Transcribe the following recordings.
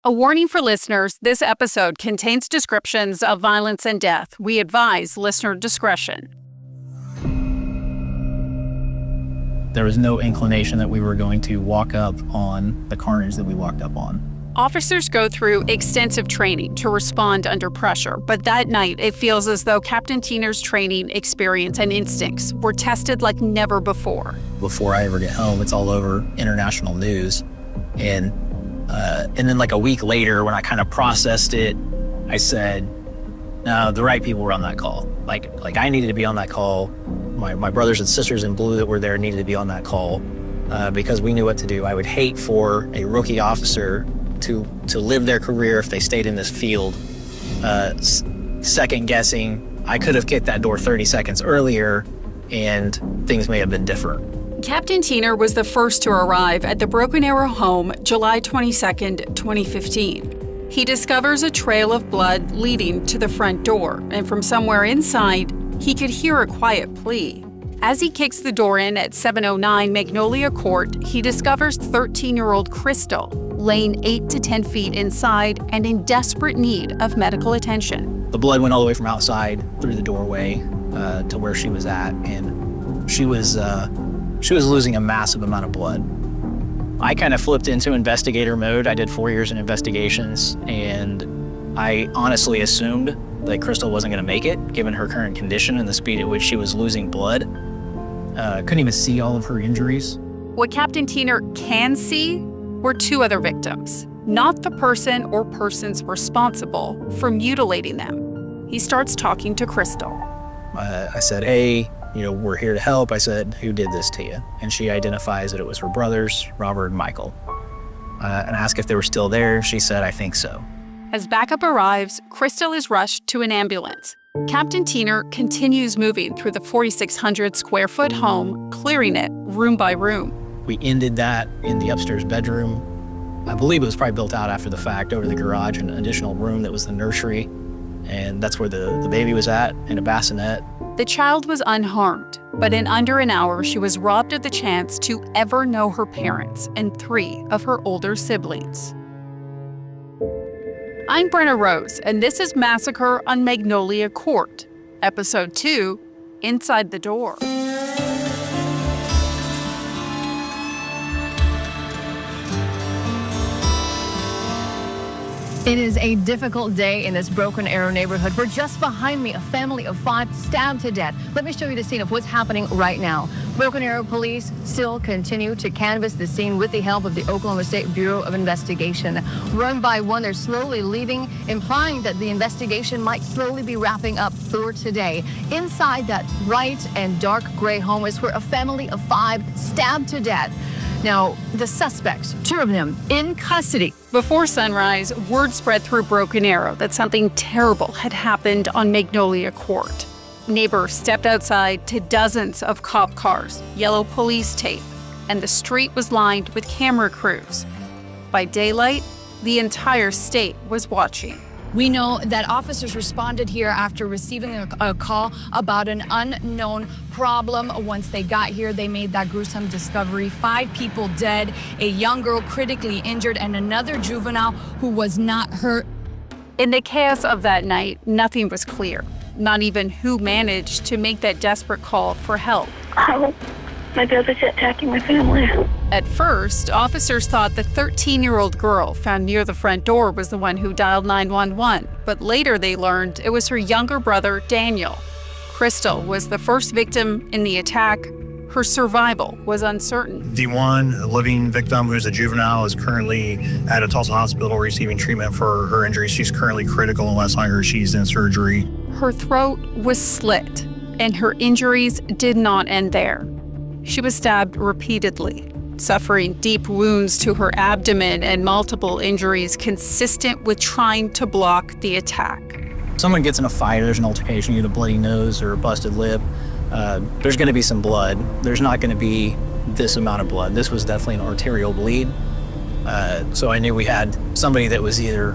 A warning for listeners, this episode contains descriptions of violence and death. We advise listener discretion. There was no inclination that we were going to walk up on the carnage that we walked up on. Officers go through extensive training to respond under pressure, but that night it feels as though Captain Tiener's training, experience, and instincts were tested like never before. Before I ever get home, it's all over international news. And then like a week later, when I kind of processed it, I said, no, the right people were on that call. Like I needed to be on that call. My brothers and sisters in blue that were there needed to be on that call because we knew what to do. I would hate for a rookie officer to live their career if they stayed in this field. Second guessing, I could have kicked that door 30 seconds earlier and things may have been different. Captain Tiener was the first to arrive at the Broken Arrow home July 22, 2015. He discovers a trail of blood leading to the front door, and from somewhere inside, he could hear a quiet plea. As he kicks the door in at 709 Magnolia Court, he discovers 13-year-old Crystal laying 8 to 10 feet inside and in desperate need of medical attention. The blood went all the way from outside through the doorway to where she was at, and she was losing a massive amount of blood. I kind of flipped into investigator mode. I did 4 years in investigations, and I honestly assumed that Crystal wasn't going to make it, given her current condition and the speed at which she was losing blood. Couldn't even see all of her injuries. What Captain Tiener can see were 2 other victims, not the person or persons responsible for mutilating them. He starts talking to Crystal. I said, hey, we're here to help. I said, who did this to you? And she identifies that it was her brothers, Robert and Michael. And asked if they were still there. She said, I think so. As backup arrives, Crystal is rushed to an ambulance. Captain Tiener continues moving through the 4,600 square foot home, clearing it room by room. We ended that in the upstairs bedroom. I believe it was probably built out after the fact, over the garage, an additional room that was the nursery. And that's where the baby was at, in a bassinet. The child was unharmed, but in under an hour, she was robbed of the chance to ever know her parents and 3 of her older siblings. I'm Brenna Rose, and this is Massacre on Magnolia Court, Episode 2, Inside the Door. It is a difficult day in this Broken Arrow neighborhood. For just behind me, a family of 5 stabbed to death. Let me show you the scene of what's happening right now. Broken Arrow police still continue to canvass the scene with the help of the Oklahoma State Bureau of Investigation. One by one, they're slowly leaving, implying that the investigation might slowly be wrapping up for today. Inside that bright and dark gray home is where a family of 5 stabbed to death. Now, the suspects, 2 of them, in custody. Before sunrise, word spread through Broken Arrow that something terrible had happened on Magnolia Court. Neighbors stepped outside to dozens of cop cars, yellow police tape, and the street was lined with camera crews. By daylight, the entire state was watching. We know that officers responded here after receiving a call about an unknown problem. Once they got here, they made that gruesome discovery. 5 people dead, a young girl critically injured, and another juvenile who was not hurt. In the chaos of that night, nothing was clear, not even who managed to make that desperate call for help. My brother's attacking my family. At first, officers thought the 13-year-old girl found near the front door was the one who dialed 911, but later they learned it was her younger brother, Daniel. Crystal was the first victim in the attack. Her survival was uncertain. The one living victim, who's a juvenile, is currently at a Tulsa hospital receiving treatment for her injuries. She's currently critical, and last I heard, she's in surgery. Her throat was slit, and her injuries did not end there. She was stabbed repeatedly, suffering deep wounds to her abdomen and multiple injuries consistent with trying to block the attack. Someone gets in a fight, there's an altercation, you get a bloody nose or a busted lip, there's going to be some blood. There's not going to be this amount of blood. This was definitely an arterial bleed. So I knew we had somebody that was either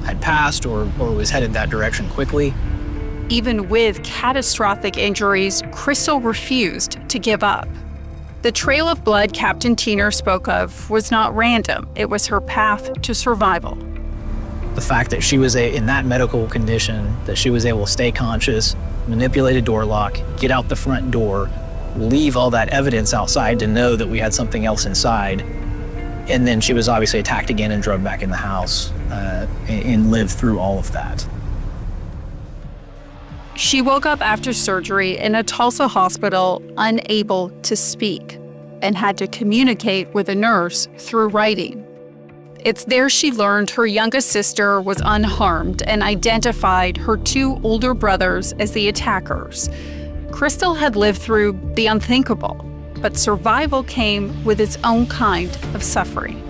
had passed or was headed that direction quickly. Even with catastrophic injuries, Crystal refused to give up. The trail of blood Captain Tiener spoke of was not random. It was her path to survival. The fact that she was in that medical condition, that she was able to stay conscious, manipulate a door lock, get out the front door, leave all that evidence outside to know that we had something else inside. And then she was obviously attacked again and drugged back in the house and lived through all of that. She woke up after surgery in a Tulsa hospital unable to speak and had to communicate with a nurse through writing. It's there she learned her youngest sister was unharmed and identified her two older brothers as the attackers. Crystal had lived through the unthinkable, but survival came with its own kind of suffering.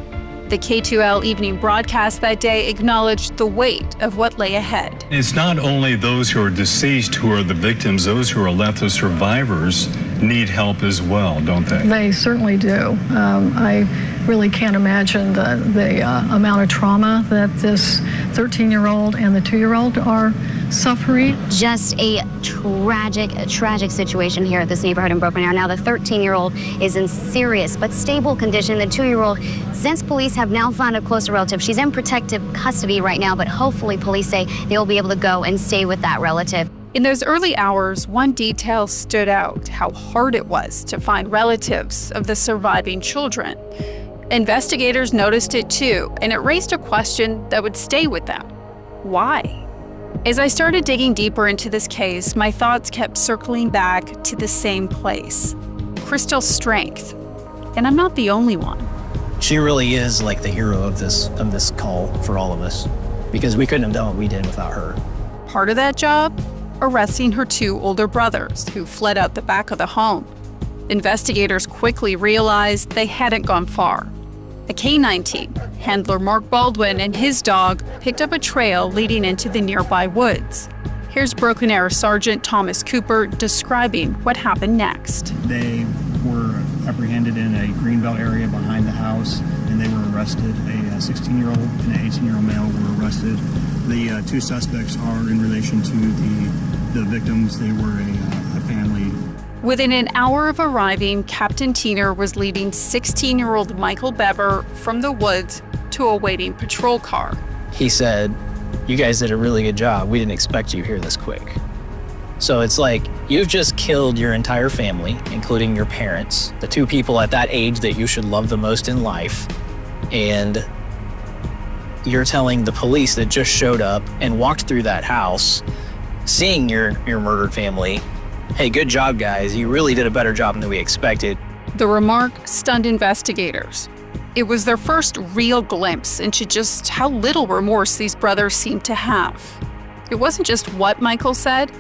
The K2L evening broadcast that day acknowledged the weight of what lay ahead. It's not only those who are deceased who are the victims, those who are left as survivors need help as well, don't they? They certainly do. I really can't imagine the amount of trauma that this 13-year-old and the 2-year-old are suffering. Just a tragic situation here at this neighborhood in Broken Arrow. Now the 13-year-old is in serious but stable condition. The 2-year-old, since police have now found a closer relative, she's in protective custody right now, but hopefully police say they'll be able to go and stay with that relative. In those early hours, one detail stood out: how hard it was to find relatives of the surviving children. Investigators noticed it too, and it raised a question that would stay with them. Why? As I started digging deeper into this case, my thoughts kept circling back to the same place: Crystal's strength. And I'm not the only one. She really is like the hero of this call for all of us, because we couldn't have done what we did without her. Part of that job? Arresting her two older brothers, who fled out the back of the home. Investigators quickly realized they hadn't gone far. A K-9 team, handler Mark Baldwin and his dog, picked up a trail leading into the nearby woods. Here's Broken Arrow Sergeant Thomas Cooper describing what happened next. They were apprehended in a greenbelt area behind the house, and they were arrested. A 16-year-old and an 18-year-old male were arrested. The two suspects are in relation to the victims. They were a family. Within an hour of arriving, Captain Tiener was leading 16-year-old Michael Bever from the woods to a waiting patrol car. He said, "You guys did a really good job. We didn't expect you here this quick." So it's like, you've just killed your entire family, including your parents, the two people at that age that you should love the most in life, and you're telling the police that just showed up and walked through that house, seeing your murdered family, "Hey, good job, guys. You really did a better job than we expected." The remark stunned investigators. It was their first real glimpse into just how little remorse these brothers seemed to have. It wasn't just what Michael said.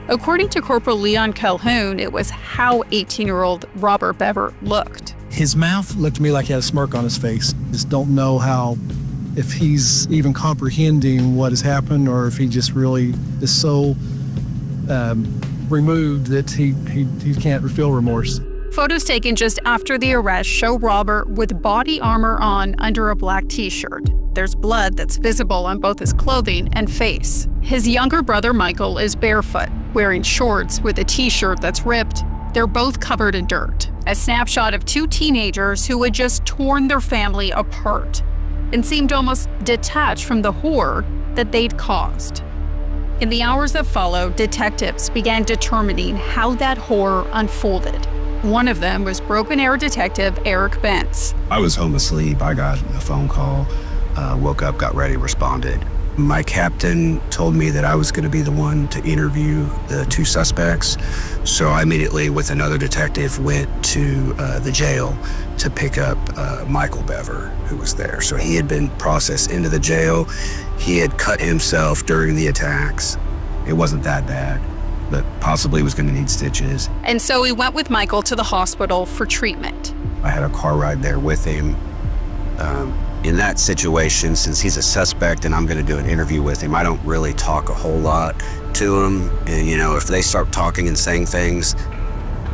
According to Corporal Leon Calhoun, it was how 18-year-old Robert Bever looked. His mouth looked to me like he had a smirk on his face. Just don't know if he's even comprehending what has happened, or if he just really is so removed that he can't feel remorse. Photos taken just after the arrest show Robert with body armor on under a black t-shirt. There's blood that's visible on both his clothing and face. His younger brother Michael is barefoot, wearing shorts with a t-shirt that's ripped. They're both covered in dirt. A snapshot of two teenagers who had just torn their family apart and seemed almost detached from the horror that they'd caused. In the hours that followed, detectives began determining how that horror unfolded. One of them was Broken Arrow detective Eric Bentz. I was home asleep. I got a phone call, woke up, got ready, responded. My captain told me that I was going to be the one to interview the two suspects. So I immediately, with another detective, went to the jail to pick up Michael Bever, who was there. So he had been processed into the jail. He had cut himself during the attacks. It wasn't that bad, but possibly was going to need stitches. And so he went with Michael to the hospital for treatment. I had a car ride there with him. In that situation, since he's a suspect and I'm going to do an interview with him, I don't really talk a whole lot to him. And, if they start talking and saying things,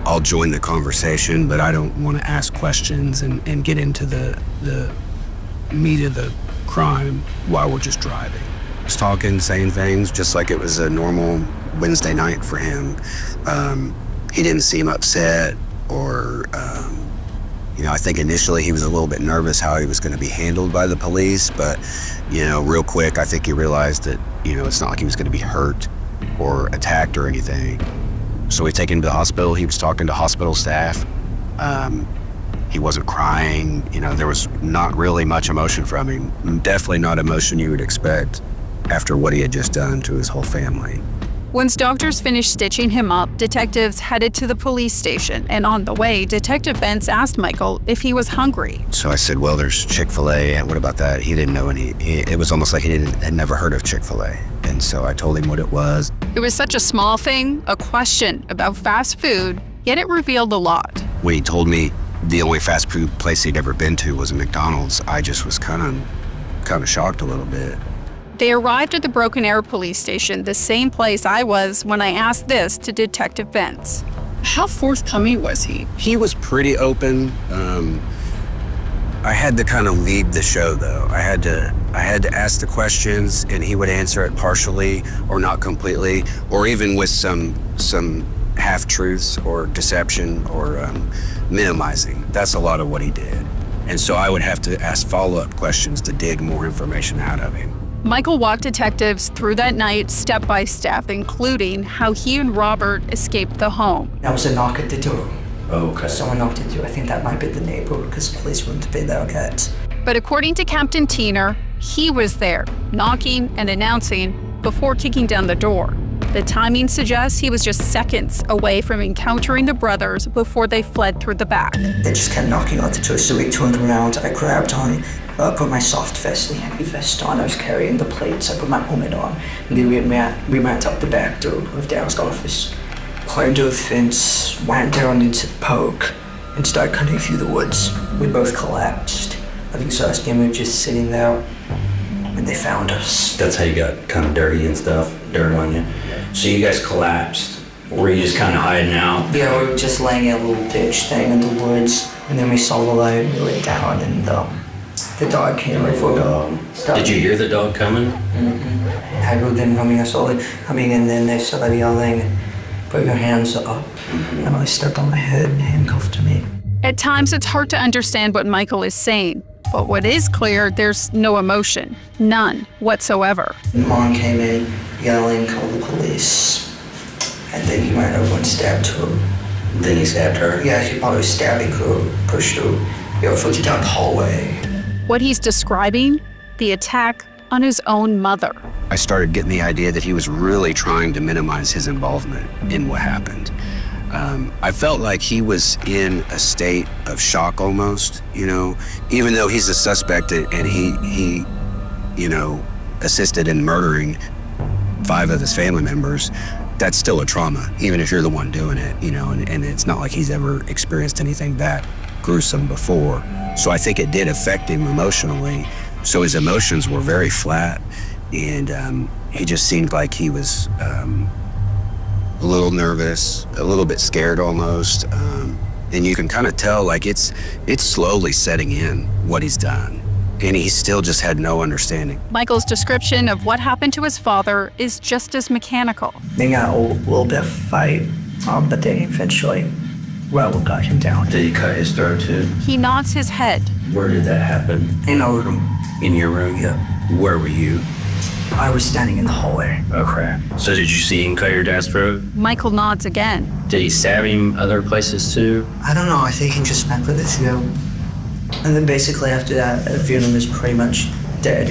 I'll join the conversation, but I don't want to ask questions and get into the meat of the crime while we're just driving. Just talking, saying things, just like it was a normal Wednesday night for him. He didn't seem upset or I think initially he was a little bit nervous how he was going to be handled by the police, but, real quick, I think he realized that, it's not like he was going to be hurt or attacked or anything. So we take him to the hospital. He was talking to hospital staff. He wasn't crying. There was not really much emotion from him. Definitely not emotion you would expect after what he had just done to his whole family. Once doctors finished stitching him up, detectives headed to the police station, and on the way, Detective Bentz asked Michael if he was hungry. So I said, well, there's Chick-fil-A, and what about that? He didn't know it was almost like he had never heard of Chick-fil-A. And so I told him what it was. It was such a small thing, a question about fast food, yet it revealed a lot. When he told me the only fast food place he'd ever been to was a McDonald's, I just was kind of shocked a little bit. They arrived at the Broken Arrow police station, the same place I was when I asked this to Detective Bentz. How forthcoming was he? He was pretty open. I had to kind of lead the show, though. I had to ask the questions, and he would answer it partially or not completely, or even with some half-truths or deception or minimizing. That's a lot of what he did. And so I would have to ask follow-up questions to dig more information out of him. Michael walked detectives through that night step by step, including how he and Robert escaped the home. There was a knock at the door. Oh, okay. Someone knocked at the door. I think that might be the neighbor because the police wouldn't be there yet. But according to Captain Tiener, he was there, knocking and announcing before kicking down the door. The timing suggests he was just seconds away from encountering the brothers before they fled through the back. They just kept knocking on the door, so we turned around. I grabbed on it, put my soft vest, the heavy vest on. I was carrying the plates. I put my helmet on. And then we went up the back door of Daryl's office, climbed over the fence, went down into the park, and started cutting through the woods. We both collapsed. I think so. We were just sitting there when they found us. That's how you got kind of dirty and stuff, dirt on you. So you guys collapsed. Were you just kind of hiding out? Yeah, we were just laying in a little ditch thing in the woods, and then we saw the light and we went down, and the dog came right for the Did you hear the dog coming? Mm-hmm. I heard them coming. I saw it coming, and then they started yelling, "Put your hands up!" And I stepped on my head and handcuffed me. At times, it's hard to understand what Michael is saying. But what is clear, there's no emotion. None whatsoever. Mom came in yelling, "Call the police." And then he went over and stabbed her. Then he stabbed her? Yeah, he probably stabbing her, pushed her, footed down the hallway. What he's describing, the attack on his own mother. I started getting the idea that he was really trying to minimize his involvement in what happened. I felt like he was in a state of shock almost, even though he's a suspect and he assisted in murdering 5 of his family members. That's still a trauma, even if you're the one doing it, and it's not like he's ever experienced anything that gruesome before. So I think it did affect him emotionally. So his emotions were very flat, and he just seemed like he was a little nervous, a little bit scared almost. And you can kind of tell like it's slowly setting in what he's done. And he still just had no understanding. Michael's description of what happened to his father is just as mechanical. They got a little bit of fight, but they eventually, Raoul got him down. Did he cut his throat too? He nods his head. Where did that happen? In our room. In your room? Yeah. Where were you? I was standing in the hallway. Okay. So did you see him cut your dad's throat? Michael nods again. Did he stab him other places too? I don't know. I think he just met with the funeral. And then basically after that, the funeral was pretty much dead.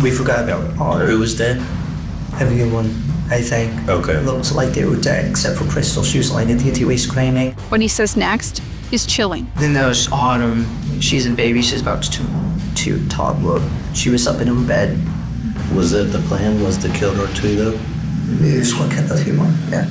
We forgot about it all. Who was dead? Everyone, I think. Okay. It looks like they were dead except for Crystal. She was lying in the TV screaming. What he says next is chilling. Then there was Autumn. She's a baby. She's about to toddler. She was up in her bed. Was that the plan, was to kill her too, though? This one kept the humor, yeah.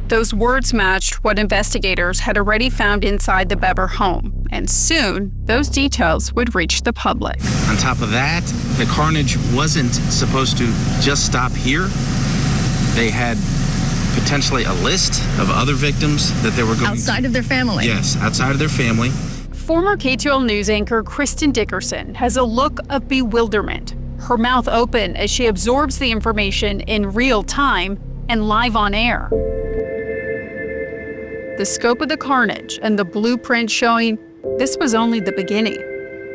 Those words matched what investigators had already found inside the Bever home, and soon those details would reach the public. On top of that, the carnage wasn't supposed to just stop here. They had potentially a list of other victims that they were going outside of their family. Yes, outside of their family. Former K2L News anchor Kristen Dickerson has a look of bewilderment, her mouth open as she absorbs the information in real time and live on air. The the scope of the carnage and the blueprint showing this was only the beginning.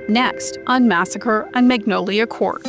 Next on Massacre on Magnolia Court.